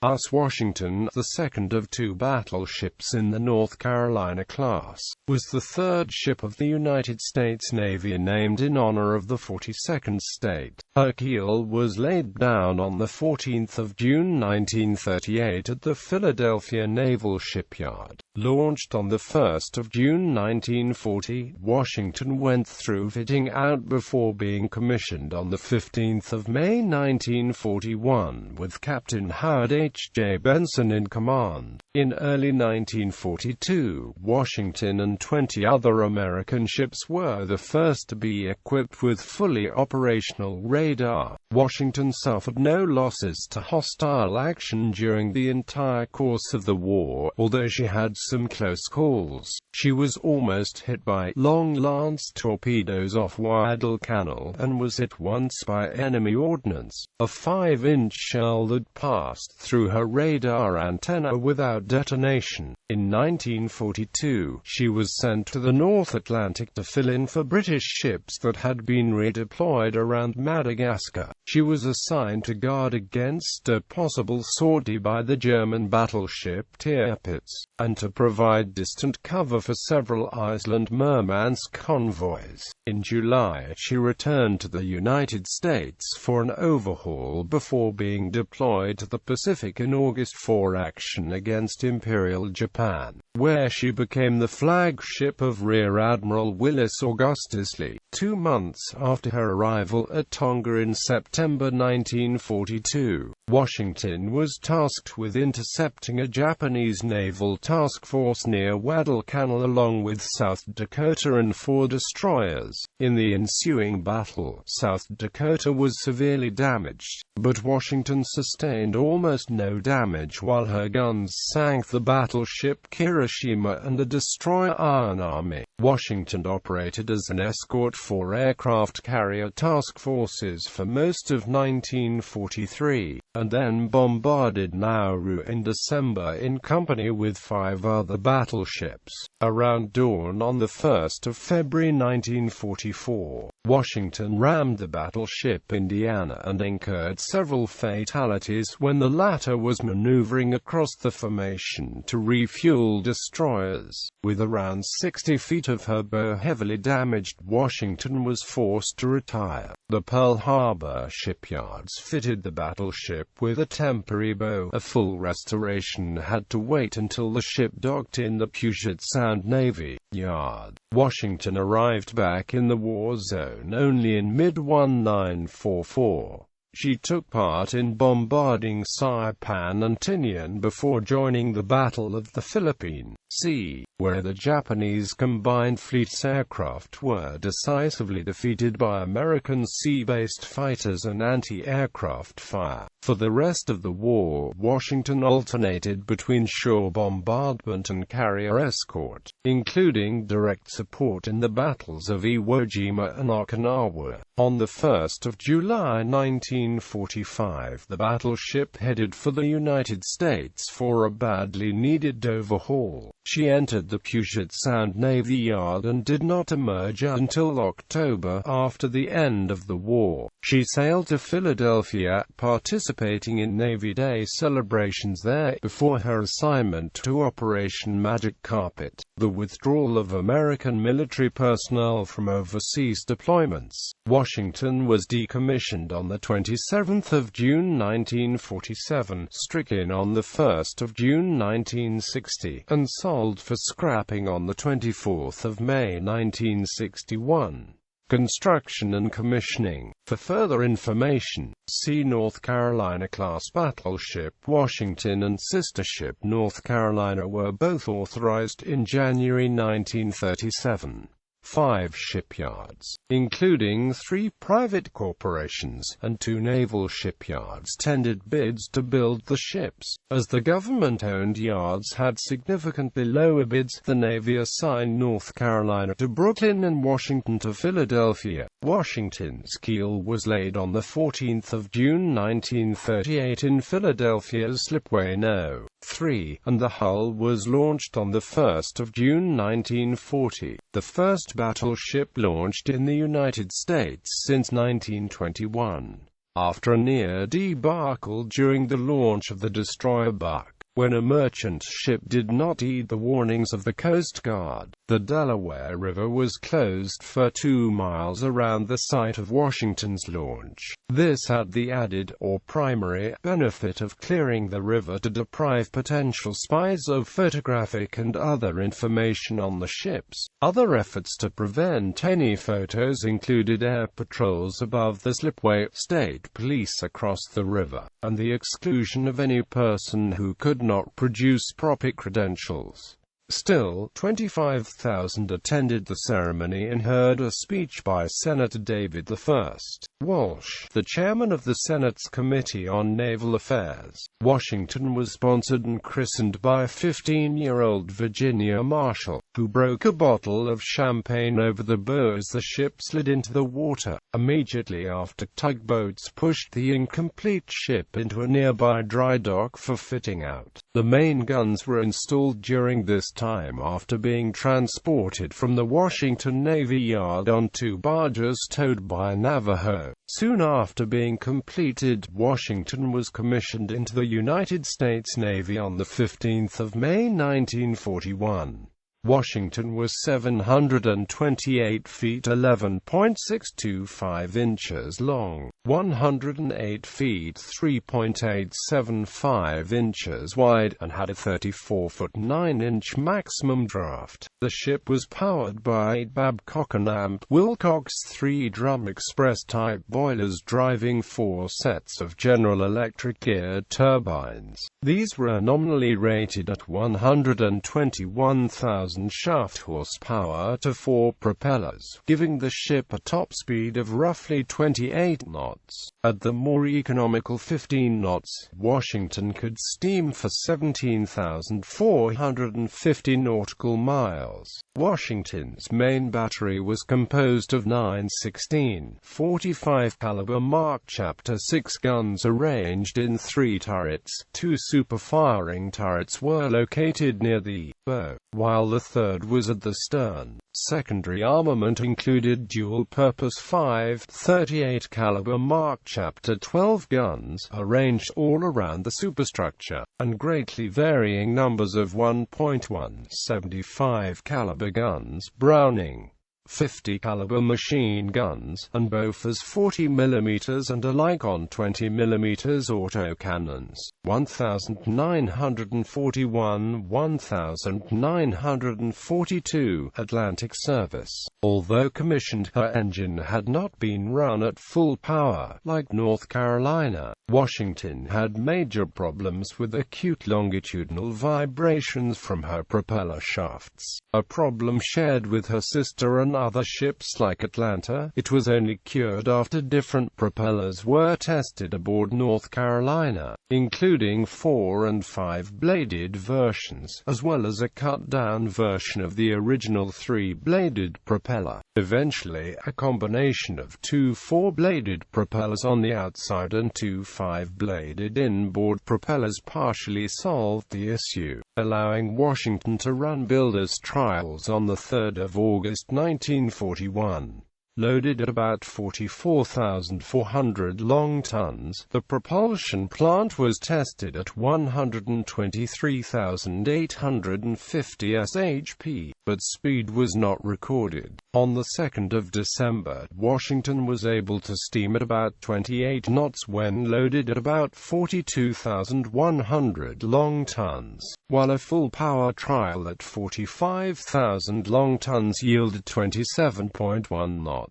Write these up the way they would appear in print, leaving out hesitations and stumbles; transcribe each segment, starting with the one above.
USS Washington, the second of two battleships in the North Carolina class, was the third ship of the United States Navy named in honor of the 42nd state. Her keel was laid down on the 14th of June 1938 at the Philadelphia Naval Shipyard. Launched on the 1st of June 1940, Washington went through fitting out before being commissioned on the 15th of May 1941, with Captain Howard H.J. in command. In early 1942, Washington and 20 other American ships were the first to be equipped with fully operational radar. Washington suffered no losses to hostile action during the entire course of the war, although she had some close calls. She was almost hit by long lance torpedoes off Guadalcanal and was hit once by enemy ordnance, a 5-inch shell that passed through her radar antenna without detonation. In 1942, she was sent to the North Atlantic to fill in for British ships that had been redeployed around Madagascar. She was assigned to guard against a possible sortie by the German battleship Tirpitz, and to provide distant cover for several Iceland Murmansk convoys. In July, she returned to the United States for an overhaul before being deployed to the Pacific in August for action against Imperial Japan, where she became the flagship of Rear Admiral Willis Augustus Lee. 2 months after her arrival at Tonga in September 1942, Washington was tasked with intercepting a Japanese naval task force near Guadalcanal along with South Dakota and 4 destroyers. In the ensuing battle, South Dakota was severely damaged, but Washington sustained almost no damage while her guns sank the battleship Kirishima and the destroyer Iron Army. Washington operated as an escort for aircraft carrier task forces for most of 1943, and then bombarded Nauru in December in company with 5 other battleships. Around dawn on the 1st of February 1944, Washington rammed the battleship Indiana and incurred several fatalities when the latter was maneuvering across the formation to refuel destroyers. With around 60 feet of her bow heavily damaged, Washington was forced to retire. The Pearl Harbor shipyards fitted the battleship with a temporary bow. A full restoration had to wait until the ship docked in the Puget Sound Navy Yard. Washington arrived back in the war zone only in mid-1944. She took part in bombarding Saipan and Tinian before joining the Battle of the Philippine Sea, where the Japanese Combined Fleet's aircraft were decisively defeated by American sea-based fighters and anti-aircraft fire. For the rest of the war, Washington alternated between shore bombardment and carrier escort, including direct support in the battles of Iwo Jima and Okinawa. On the 1st of July 1945, the battleship headed for the United States for a badly needed overhaul. She entered the Puget Sound Navy Yard and did not emerge until October, after the end of the war. She sailed to Philadelphia, participating in Navy Day celebrations there, before her assignment to Operation Magic Carpet, the withdrawal of American military personnel from overseas deployments. Washington was decommissioned on the 27th of June 1947, stricken on the 1st of June 1960, and sold for scrapping on the 24th of May 1961. Construction and commissioning. For further information, see North Carolina-class battleship Washington and sister ship North Carolina were both authorized in January 1937. 5 shipyards, including 3 private corporations, and 2 naval shipyards tendered bids to build the ships. As the government-owned yards had significantly lower bids, the Navy assigned North Carolina to Brooklyn and Washington to Philadelphia. Washington's keel was laid on the 14th of June 1938 in Philadelphia's Slipway No. 3, and the hull was launched on the 1st of June 1940, the first battleship launched in the United States since 1921. after a near debacle during the launch of the destroyer Buck. When a merchant ship did not heed the warnings of the Coast Guard, the Delaware River was closed for 2 miles around the site of Washington's launch. This had the added, or primary, benefit of clearing the river to deprive potential spies of photographic and other information on the ships. Other efforts to prevent any photos included air patrols above the slipway, state police across the river, and the exclusion of any person who could not produce proper credentials. Still, 25,000 attended the ceremony and heard a speech by Senator David I. Walsh, the chairman of the Senate's Committee on Naval Affairs. Washington was sponsored and christened by 15-year-old Virginia Marshall, who broke a bottle of champagne over the bow as the ship slid into the water, immediately after tugboats pushed the incomplete ship into a nearby dry dock for fitting out. The main guns were installed during this time after being transported from the Washington Navy Yard on 2 barges towed by Navajo. Soon after being completed, Washington was commissioned into the United States Navy on the 15th of May 1941. Washington was 728 feet 11.625 inches long, 108 feet 3.875 inches wide, and had a 34-foot 9-inch maximum draft. The ship was powered by 8 Babcock and Amp Wilcox 3-drum express-type boilers driving 4 sets of General Electric geared turbines. These were nominally rated at 121,000 shaft horsepower to 4 propellers, giving the ship a top speed of roughly 28 knots. At the more economical 15 knots, Washington could steam for 17,450 nautical miles. Washington's main battery was composed of 9 16-45 caliber Mark Chapter 6 guns arranged in 3 turrets. 2 super-firing turrets were located near the bow, while the third was at the stern. Secondary armament included dual-purpose 5.38 caliber Mark Chapter 12 guns, arranged all around the superstructure, and greatly varying numbers of 1.175 caliber guns, Browning 50 caliber machine guns, and Bofors 40 mm and Olicon 20 mm autocannons. 1941-1942 Atlantic service. Although commissioned, her engine had not been run at full power. Like North Carolina, Washington had major problems with acute longitudinal vibrations from her propeller shafts, a problem shared with her sister and other ships like Atlanta. It was only cured after different propellers were tested aboard North Carolina, including 4- and 5-bladed versions, as well as a cut-down version of the original 3-bladed propeller. Eventually, a combination of 2 4-bladed propellers on the outside and 2 5-bladed inboard propellers partially solved the issue, allowing Washington to run builder's trials on the 3rd of August 1941. Loaded at about 44,400 long tons, the propulsion plant was tested at 123,850 shp, but speed was not recorded. On the 2nd of December, Washington was able to steam at about 28 knots when loaded at about 42,100 long tons, while a full power trial at 45,000 long tons yielded 27.1 knots.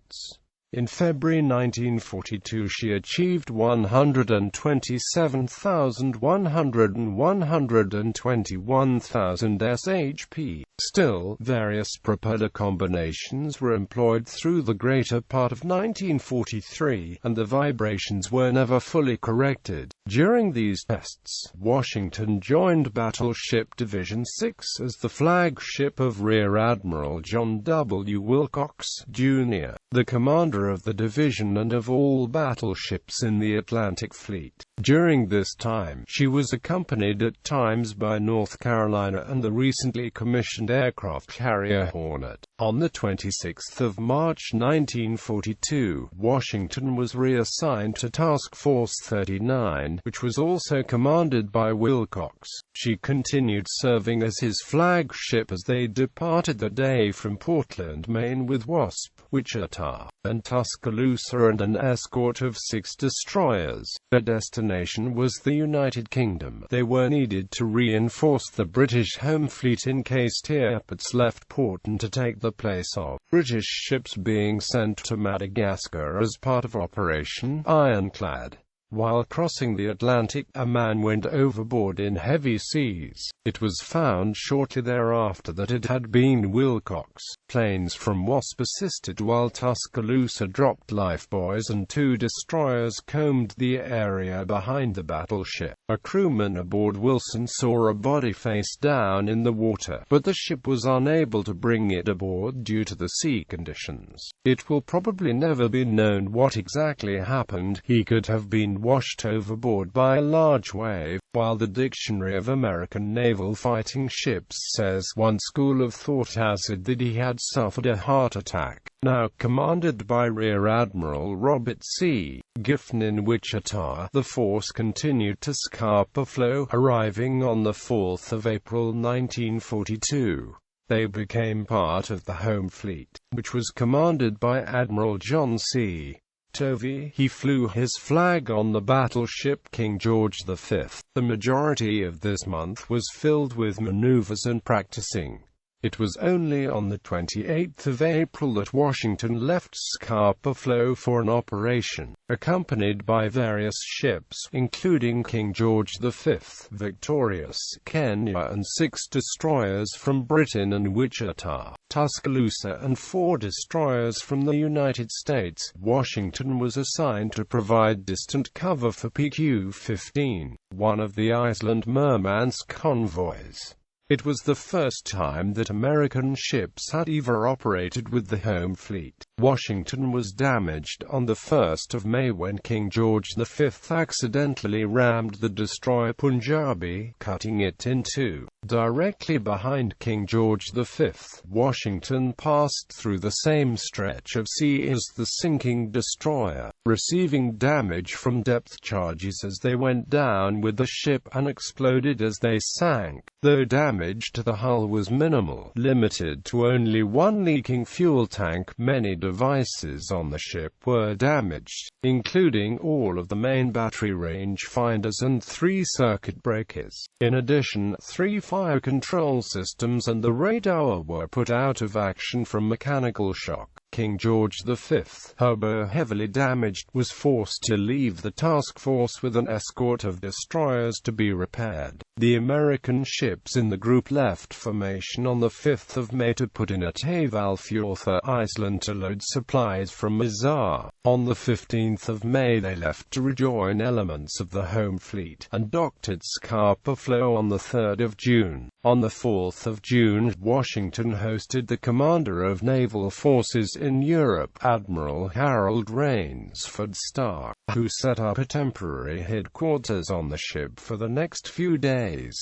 In February 1942 she achieved 127,100 and 121,000 shp. Still, various propeller combinations were employed through the greater part of 1943, and the vibrations were never fully corrected. During these tests, Washington joined Battleship Division 6 as the flagship of Rear Admiral John W. Wilcox, Jr., the commander commander of the division and of all battleships in the Atlantic Fleet. During this time, she was accompanied at times by North Carolina and the recently commissioned aircraft carrier Hornet. On the 26th of March 1942, Washington was reassigned to Task Force 39, which was also commanded by Wilcox. She continued serving as his flagship as they departed that day from Portland, Maine with Wasp, Wichita, and Tuscaloosa and an escort of 6 destroyers. Their destination was the United Kingdom. They were needed to reinforce the British home fleet in case Tirpitz left port and to take the place of British ships being sent to Madagascar as part of Operation Ironclad. While crossing the Atlantic, a man went overboard in heavy seas. It was found shortly thereafter that it had been Wilcox. Planes from Wasp assisted while Tuscaloosa dropped lifebuoys and 2 destroyers combed the area behind the battleship. A crewman aboard Wilson saw a body face down in the water, but the ship was unable to bring it aboard due to the sea conditions. It will probably never be known what exactly happened. He could have been washed overboard by a large wave, while the Dictionary of American Naval Fighting Ships says one school of thought has it that he had suffered a heart attack. Now commanded by Rear Admiral Robert C. Giffen in Wichita, the force continued to Scapa Flow, arriving on the 4th of April 1942. They became part of the home fleet, which was commanded by Admiral John C. Tovey. He flew his flag on the battleship King George V. The majority of this month was filled with maneuvers and practicing. It was only on the 28th of April that Washington left Scapa Flow for an operation, accompanied by various ships, including King George V, Victorious, Kenya and 6 destroyers from Britain and Wichita, Tuscaloosa and 4 destroyers from the United States. Washington was assigned to provide distant cover for BB-56, one of the Iceland Murmansk convoys. It was the first time that American ships had ever operated with the home fleet. Washington was damaged on the 1st of May when King George V accidentally rammed the destroyer Punjabi, cutting it in 2. Directly behind King George V, Washington passed through the same stretch of sea as the sinking destroyer, receiving damage from depth charges as they went down with the ship and exploded as they sank. Though damage to the hull was minimal, limited to only 1 leaking fuel tank, many devices on the ship were damaged, including all of the main battery range finders and 3 circuit breakers. In addition, 3 fire control systems and the radar were put out of action from mechanical shock. King George V, however heavily damaged, was forced to leave the task force with an escort of destroyers to be repaired. The American ships in the group left formation on the 5th of May to put in at Hvalfjörður, Iceland to load supplies from Mazar. On the 15th of May they left to rejoin elements of the home fleet, and docked at Scapa Flow on the 3rd of June. On the 4th of June, Washington hosted the commander of naval forces in Europe, Admiral Harold Rainsford Stark, who set up a temporary headquarters on the ship for the next few days.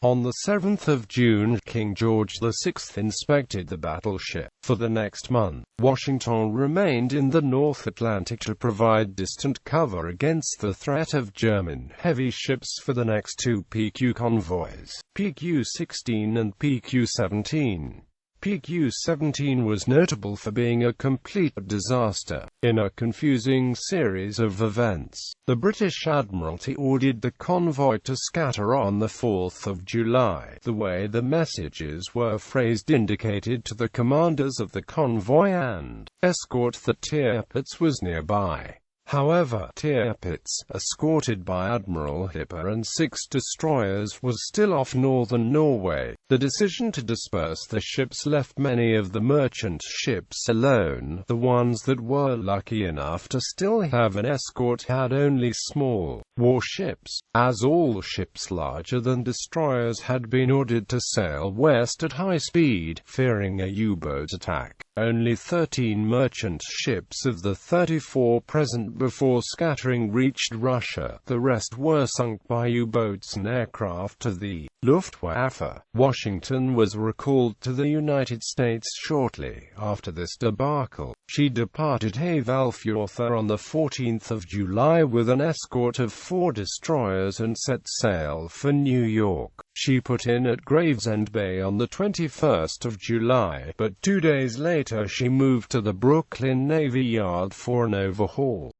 On the 7th of June, King George VI inspected the battleship. For the next month, Washington remained in the North Atlantic to provide distant cover against the threat of German heavy ships for the next 2 PQ convoys, PQ-16 and PQ-17. PQ-17 was notable for being a complete disaster. In a confusing series of events, the British Admiralty ordered the convoy to scatter on the 4th of July. The way the messages were phrased indicated to the commanders of the convoy and escort that Tirpitz was nearby. However, Tirpitz, escorted by Admiral Hipper and 6 destroyers, was still off northern Norway. The decision to disperse the ships left many of the merchant ships alone. The ones that were lucky enough to still have an escort had only small warships, as all ships larger than destroyers had been ordered to sail west at high speed, fearing a U-boat attack. Only 13 merchant ships of the 34 present before scattering reached Russia. The rest were sunk by U-boats and aircraft of the Luftwaffe. Washington was recalled to the United States shortly after this debacle. She departed Philadelphia on the 14th of July with an escort of 4 destroyers and set sail for New York. She put in at Gravesend Bay on the 21st of July, but 2 days later she moved to the Brooklyn Navy Yard for an overhaul.